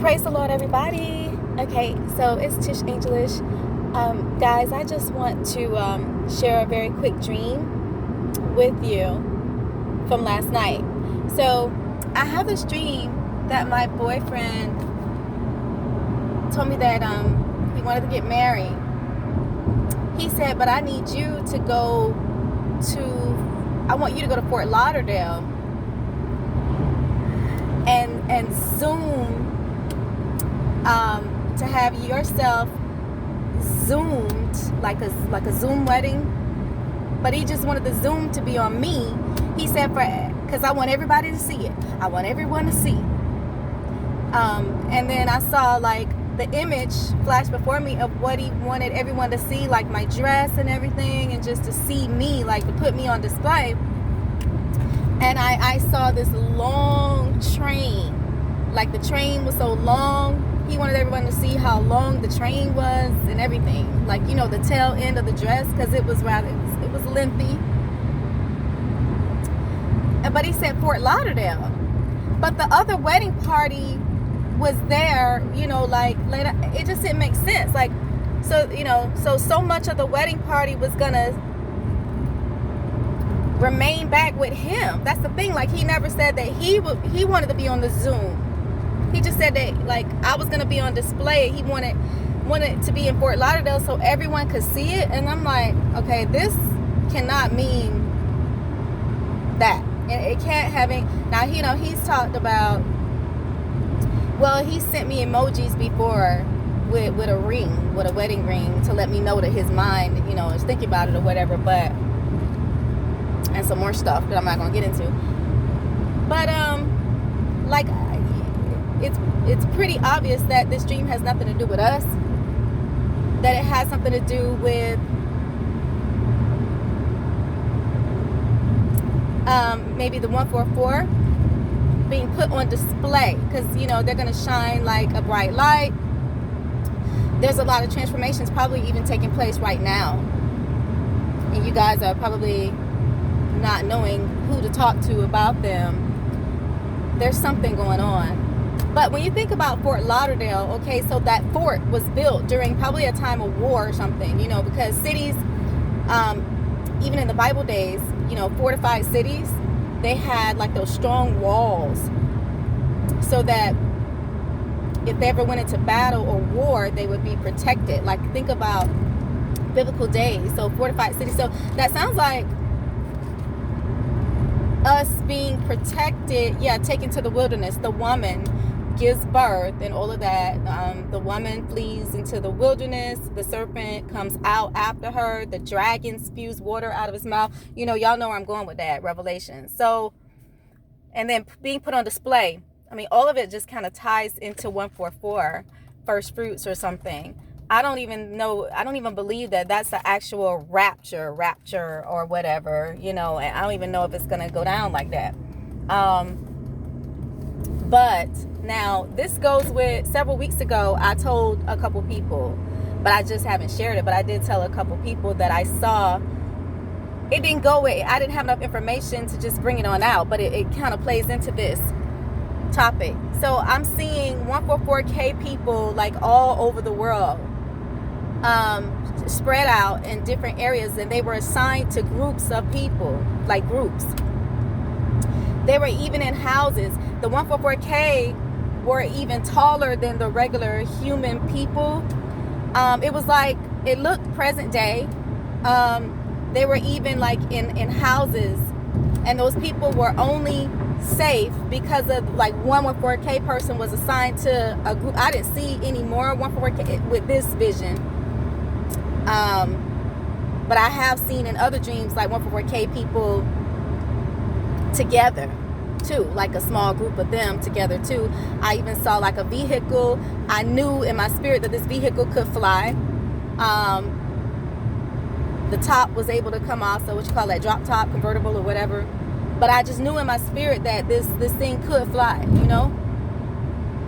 Praise the Lord, everybody. Okay, so it's Tish Angelish. Guys, I just want to share a very quick dream with you from last night. So I have this dream that my boyfriend told me that he wanted to get married. He said, but I need you to go I want you to go to Fort Lauderdale and Zoom, to have yourself zoomed like a Zoom wedding. But he just wanted the Zoom to be on me. He said, because I want everybody to see it. I want everyone to see. And then I saw like the image flash before me of what he wanted everyone to see, like my dress and everything, and just to see me, like to put me on display. And I saw this long train. Like the train was so long. He wanted everyone to see how long the train was and everything. Like, the tail end of the dress, because it was lengthy. But he said Fort Lauderdale. But the other wedding party was there, like later. It just didn't make sense. Like, so much of the wedding party was gonna remain back with him. That's the thing. Like, he never said that he wanted to be on the Zoom. He just said that, like, I was gonna be on display. He wanted to be in Fort Lauderdale so everyone could see it. And I'm like, okay, this cannot mean that. It can't have any. Now, he's talked about. Well, he sent me emojis before with a ring, with a wedding ring, to let me know that his mind, is thinking about it or whatever. But and some more stuff that I'm not gonna get into. But like, it's pretty obvious that this dream has nothing to do with us. That it has something to do with maybe the 144 being put on display, because they're going to shine like a bright light. There's a lot of transformations probably even taking place right now, and you guys are probably not knowing who to talk to about them. There's something going on. But when you think about Fort Lauderdale, okay, so that fort was built during probably a time of war or something, because cities, even in the Bible days, fortified cities, they had like those strong walls so that if they ever went into battle or war, they would be protected. Like, think about biblical days. So fortified cities. So that sounds like us being protected. Yeah, taken to the wilderness. The woman gives birth and all of that. The woman flees into the wilderness. The serpent comes out after her. The dragon spews water out of his mouth. Y'all know where I'm going with that. Revelation. So, and then being put on display. I mean, all of it just kind of ties into 144, first fruits or something. I don't even believe that that's the actual rapture or whatever, and I don't even know if it's going to go down like that. But now this goes with several weeks ago, I told a couple people, but I just haven't shared it. But I did tell a couple people that I saw. It didn't go away. I didn't have enough information to just bring it on out, but it kind of plays into this topic. So I'm seeing 144K people like all over the world, spread out in different areas, and they were assigned to groups of people, like groups. They were even in houses. The 144K were even taller than the regular human people. It was like, it looked present day. They were even like in houses, and those people were only safe because of like 144K person was assigned to a group. I didn't see any more 144K with this vision. But I have seen in other dreams like 144K people together too, like a small group of them together too. I even saw like a vehicle. I knew in my spirit that this vehicle could fly. The top was able to come off, so what you call that, drop top, convertible or whatever. But I just knew in my spirit that this thing could fly,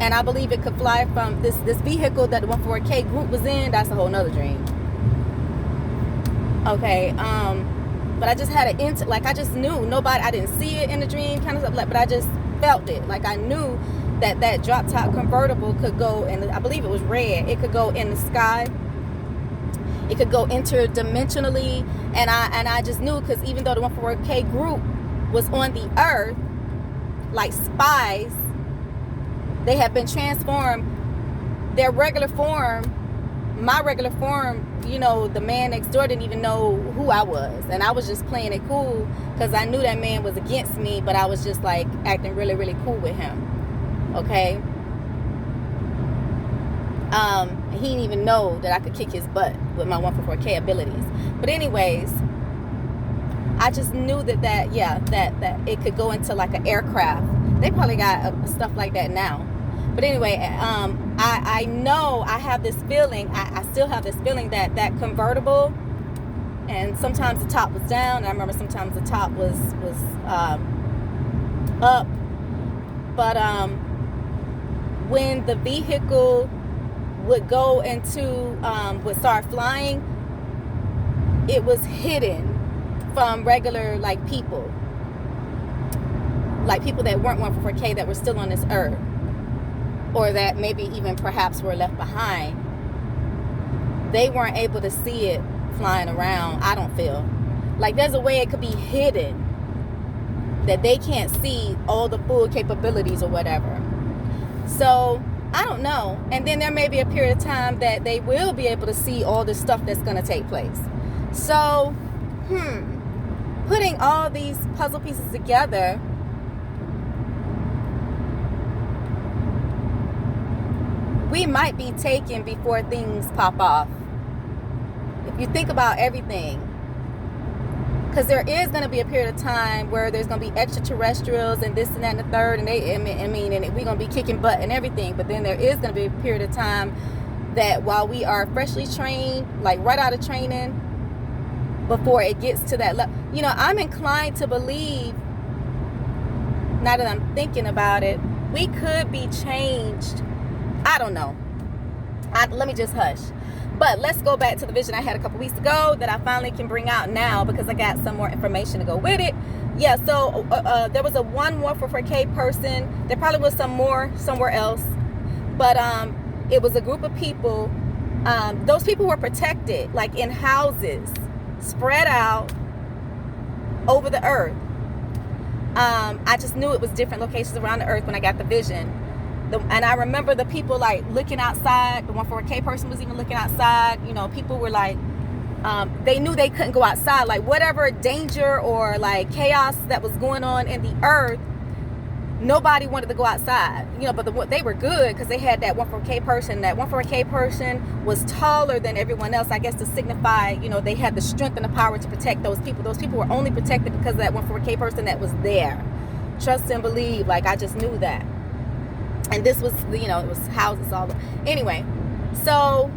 and I believe it could fly from this vehicle that the 144K group was in. That's a whole nother dream. Okay, but I just had I just knew. I didn't see it in the dream kind of stuff, but I just felt it. Like, I knew that drop top convertible could go, and I believe it was red, it could go in the sky, it could go interdimensionally, and I just knew, because even though the 144K group was on the earth like spies, they have been transformed. Their regular form, my regular form, you know, the man next door didn't even know who I was, and I was just playing it cool because I knew that man was against me, but I was just like acting really, really cool with him. Okay. He didn't even know that I could kick his butt with my 144K abilities. But anyways, I just knew that it could go into like an aircraft. They probably got stuff like that now. But anyway, I know I have this feeling, I still have this feeling that convertible, and sometimes the top was down, and I remember sometimes the top was up. But when the vehicle would go into, would start flying, it was hidden from regular like people that weren't 144K, that were still on this earth, or that maybe even perhaps were left behind. They weren't able to see it flying around. I don't feel like there's a way it could be hidden, that they can't see all the full capabilities or whatever. So I don't know. And then there may be a period of time that they will be able to see all the stuff that's going to take place. So putting all these puzzle pieces together, we might be taken before things pop off. If you think about everything, because there is going to be a period of time where there's going to be extraterrestrials and this and that and the third, and and we're going to be kicking butt and everything. But then there is going to be a period of time that while we are freshly trained, like right out of training, before it gets to that level, you know, I'm inclined to believe, now that I'm thinking about it, we could be changed. I don't know. Let me just hush. But let's go back to the vision I had a couple weeks ago that I finally can bring out now, because I got some more information to go with it. Yeah, so there was a 144K person. There probably was some more somewhere else. But it was a group of people. Those people were protected, like in houses, spread out over the earth. I just knew it was different locations around the earth when I got the vision. And I remember the people like looking outside. The 144K person was even looking outside. You know, people were like, they knew they couldn't go outside. Like whatever danger or like chaos that was going on in the earth, nobody wanted to go outside. You know, but they were good because they had that 144K person. That 144K person was taller than everyone else, I guess, to signify, you know, they had the strength and the power to protect those people. Those people were only protected because of that 144K person that was there. Trust and believe. Like, I just knew that. And this was, you know, it was houses all over. Anyway, so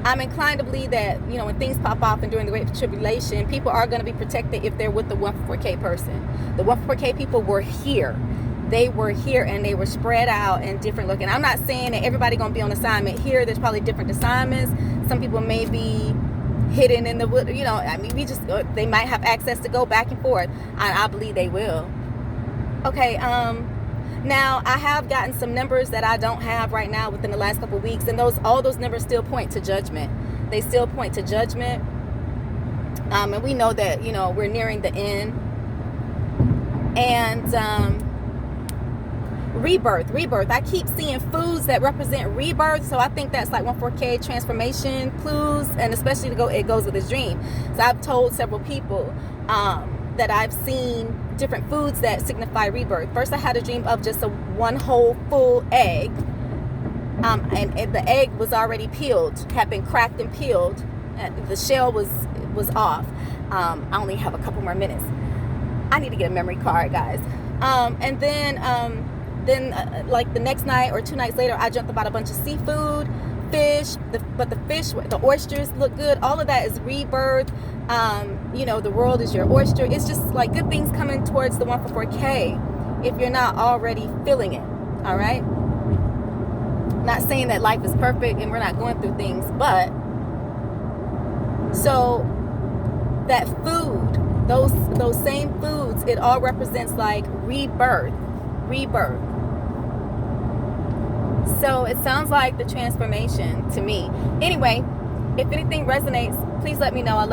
I'm inclined to believe that, you know, when things pop off and during the Great Tribulation, people are going to be protected if they're with the 144K person. The 144K people were here. They were here and they were spread out and different looking. I'm not saying that everybody going to be on assignment here. There's probably different assignments. Some people may be hidden in the wood. You know, I mean, they might have access to go back and forth. I believe they will. Okay, now, I have gotten some numbers that I don't have right now within the last couple of weeks, and all those numbers still point to judgment. They still point to judgment, and we know that, you know, we're nearing the end. And rebirth. I keep seeing foods that represent rebirth, so I think that's like 144K transformation clues, and especially it goes with this dream. So I've told several people that I've seen different foods that signify rebirth. First, I had a dream of just one whole full egg, and the egg was already peeled, had been cracked and peeled. The shell was off. I only have a couple more minutes. I need to get a memory card, guys. And then like the next night or 2 nights later, I dreamt about a bunch of seafood, fish. The oysters look good. All of that is rebirth. You know, the world is your oyster. It's just like good things coming towards the 144K if you're not already feeling it. All right. Not saying that life is perfect and we're not going through things, but so that food, those same foods, it all represents like rebirth. rebirth. So it sounds like the transformation to me. Anyway, if anything resonates, please let me know. I love